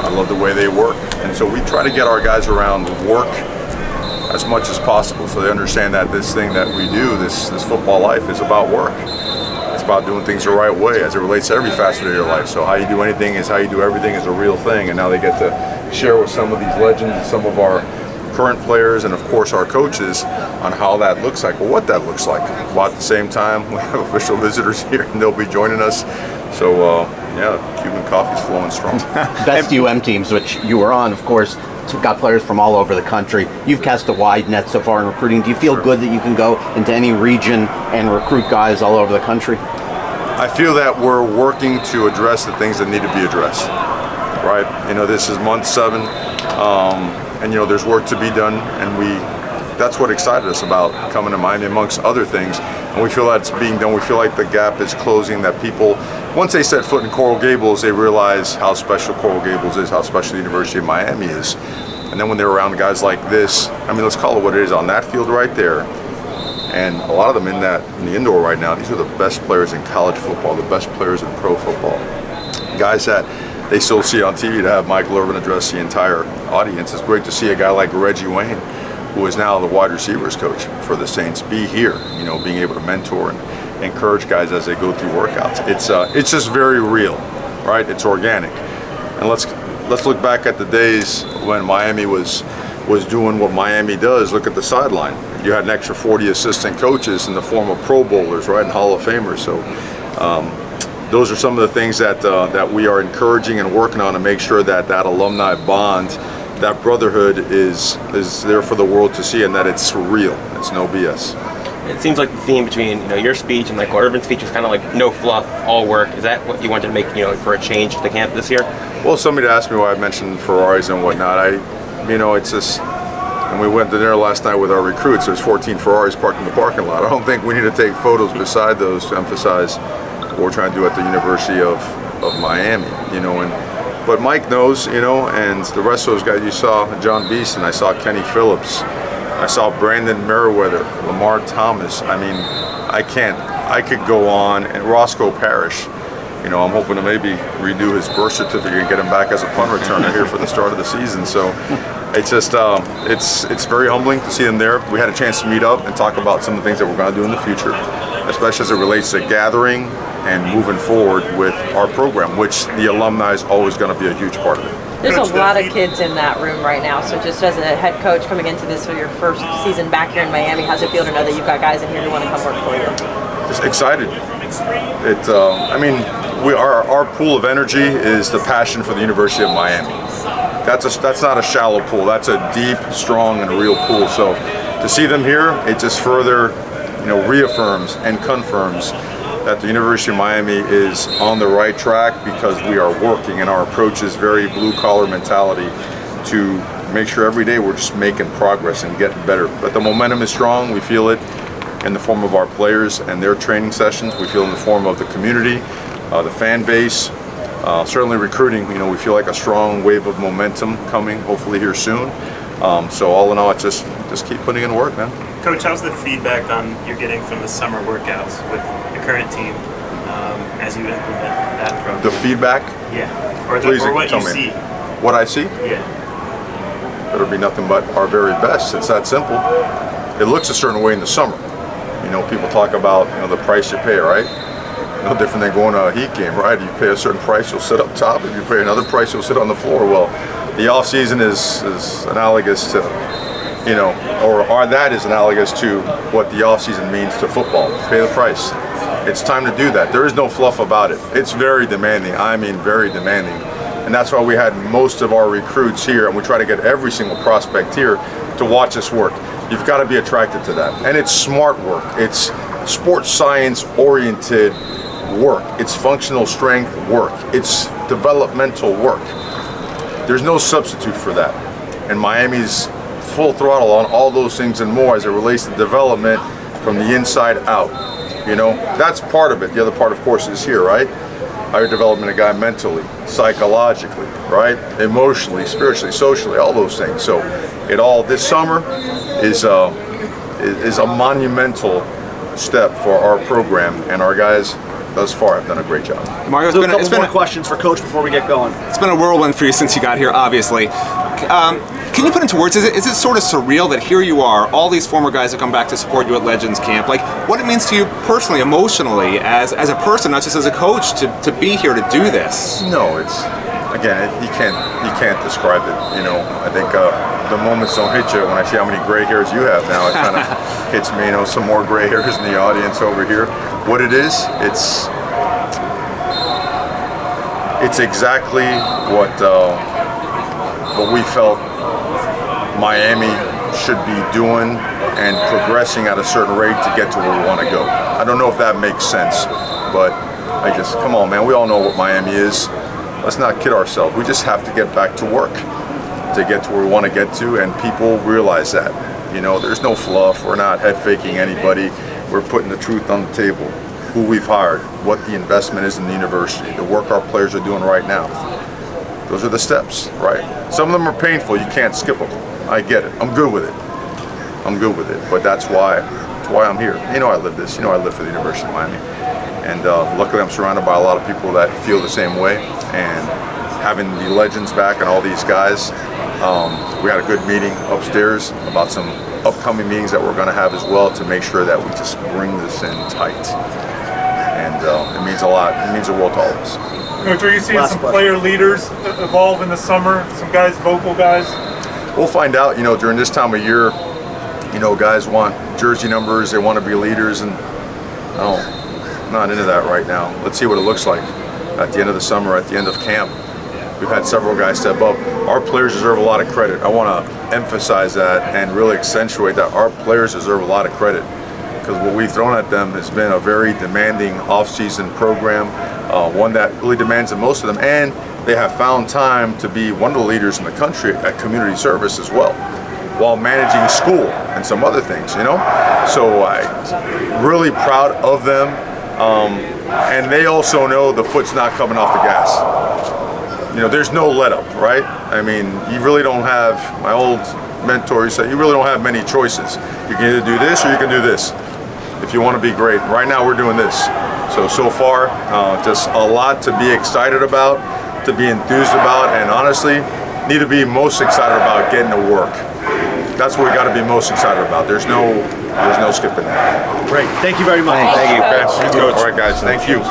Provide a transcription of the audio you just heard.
I love the way they work. And so we try to get our guys around work as much as possible so they understand that this thing that we do, this football life, is about work. It's about doing things the right way as it relates to every facet of your life. So how you do anything is how you do everything is a real thing. And now they get to share with some of these legends and some of our current players and of course our coaches on how that looks like, or what that looks like. While at the same time, we have official visitors here and they'll be joining us. So yeah, Cuban coffee's flowing strong. Best UM teams, which you were on, of course, got players from all over the country. You've cast a wide net so far in recruiting. Do you feel good that you can go into any region and recruit guys all over the country? I feel that we're working to address the things that need to be addressed, right? You know, this is month 7, and you know, there's work to be done, and that's what excited us about coming to Miami, amongst other things. And we feel that it's being done. We feel like the gap is closing, that people, once they set foot in Coral Gables, they realize how special Coral Gables is, how special the University of Miami is. And then when they're around guys like this, I mean, let's call it what it is, on that field right there, and a lot of them in the indoor right now, these are the best players in college football, the best players in pro football. Guys that they still see on TV. To have Michael Irvin address the entire audience, it's great to see a guy like Reggie Wayne, who is now the wide receivers coach for the Saints, be here, you know, being able to mentor and encourage guys as they go through workouts. It's just very real, right? It's organic. And let's look back at the days when Miami was doing what Miami does. Look at the sideline. You had an extra 40 assistant coaches in the form of Pro Bowlers, right, and Hall of Famers. So those are some of the things that we are encouraging and working on to make sure that alumni bond, that brotherhood is there for the world to see, and that it's real. It's no BS. It seems like the theme between your speech and like Irvin's speech is kind of like no fluff, all work. Is that what you wanted to make for a change to the camp this year? Well, somebody asked me why I mentioned Ferraris and whatnot. It's just, and we went to dinner last night with our recruits. There's 14 Ferraris parked in the parking lot. I don't think we need to take photos beside those to emphasize what we're trying to do at the University of Miami. But Mike knows, and the rest of those guys. You saw John Beeson, I saw Kenny Phillips, I saw Brandon Merriweather, Lamar Thomas. I mean, I could go on, and Roscoe Parrish. I'm hoping to maybe redo his birth certificate and get him back as a punt returner here for the start of the season. So it's just, it's very humbling to see them there. We had a chance to meet up and talk about some of the things that we're going to do in the future, especially as it relates to gathering and moving forward with our program, which the alumni is always going to be a huge part of it. There's a lot of kids in that room right now, so just as a head coach coming into this for your first season back here in Miami, how's it feel to know that you've got guys in here who want to come work for you? Just excited. Our pool of energy is the passion for the University of Miami. That's not a shallow pool. That's a deep, strong, and a real pool. So to see them here, it just further, reaffirms and confirms that the University of Miami is on the right track, because we are working, and our approach is very blue-collar mentality to make sure every day we're just making progress and getting better. But the momentum is strong. We feel it in the form of our players and their training sessions. We feel in the form of the community, the fan base, certainly recruiting. We feel like a strong wave of momentum coming, hopefully here soon. So all in all, it's just keep putting in work, man. Coach, how's the feedback you're getting from the summer workouts with the current team as you implement that program? The feedback? Yeah. Or what you see. What I see? Yeah. Better be nothing but our very best. It's that simple. It looks a certain way in the summer. People talk about the price you pay, right? No different than going to a Heat game, right? You pay a certain price, you'll sit up top. If you pay another price, you'll sit on the floor. Well, the off season is analogous to, or that is analogous to what the off season means to football. Pay the price. It's time to do that. There is no fluff about it. It's very demanding. I mean, very demanding. And that's why we had most of our recruits here, and we try to get every single prospect here to watch us work. You've got to be attracted to that. And it's smart work. It's sports science oriented work. It's functional strength work. It's developmental work. There's no substitute for that. And Miami's full throttle on all those things and more as it relates to development from the inside out. That's part of it. The other part, of course, is here, right? How you're developing a guy mentally, psychologically, right? Emotionally, spiritually, socially, all those things. So it all this summer is a monumental step for our program, and our guys thus far have done a great job. Mario, Do a couple more questions for Coach before we get going. it's been a whirlwind for you since you got here, obviously. Can you put into words, is it sort of surreal that here you are, all these former guys have come back to support you at Legends Camp, like what it means to you personally, emotionally, as a person, not just as a coach, to be here to do this? No, it's, again, you can't describe it. You know, I think the moments don't hit you. When I see how many gray hairs you have now, it kind of hits me. You know, some more gray hairs in the audience over here. What it is, it's exactly what we felt Miami should be doing and progressing at a certain rate to get to where we want to go. I don't know if that makes sense, but come on, man, we all know what Miami is. Let's not kid ourselves. We just have to get back to work to get to where we want to get to, and people realize that. You know, there's no fluff. We're not head faking anybody. We're putting the truth on the table. Who we've hired, what the investment is in the university, the work our players are doing right now. Those are the steps, right? Some of them are painful. You can't skip them. I get it. I'm good with it. But that's why I'm here. You know I live this. You know I live for the University of Miami. And luckily I'm surrounded by a lot of people that feel the same way. And having the legends back and all these guys, we had a good meeting upstairs about some upcoming meetings that we're going to have as well to make sure that we just bring this in tight. And it means a lot. It means the world to all of us. Coach, are you seeing some player leaders evolve in the summer? Some guys, vocal guys? We'll find out. You know, during this time of year, you know, guys want jersey numbers. They want to be leaders, and I'm not into that right now. Let's see what it looks like at the end of the summer, at the end of camp. We've had several guys step up. Our players deserve a lot of credit. I want to emphasize that and really accentuate that our players deserve a lot of credit, because what we've thrown at them has been a very demanding off-season program, one that really demands the most of them, and they have found time to be one of the leaders in the country at community service as well, while managing school and some other things, you know? So I'm really proud of them, and they also know the foot's not coming off the gas. You know, there's no let up, right? I mean, you really don't have, my old mentor said, you really don't have many choices. You can either do this or you can do this if you want to be great. Right now we're doing this. So far, just a lot to be excited about, to be enthused about, and honestly, need to be most excited about getting to work. That's what we got to be most excited about. There's no skipping that. Great. Thank you very much. Thank you. All right, guys. Thank you.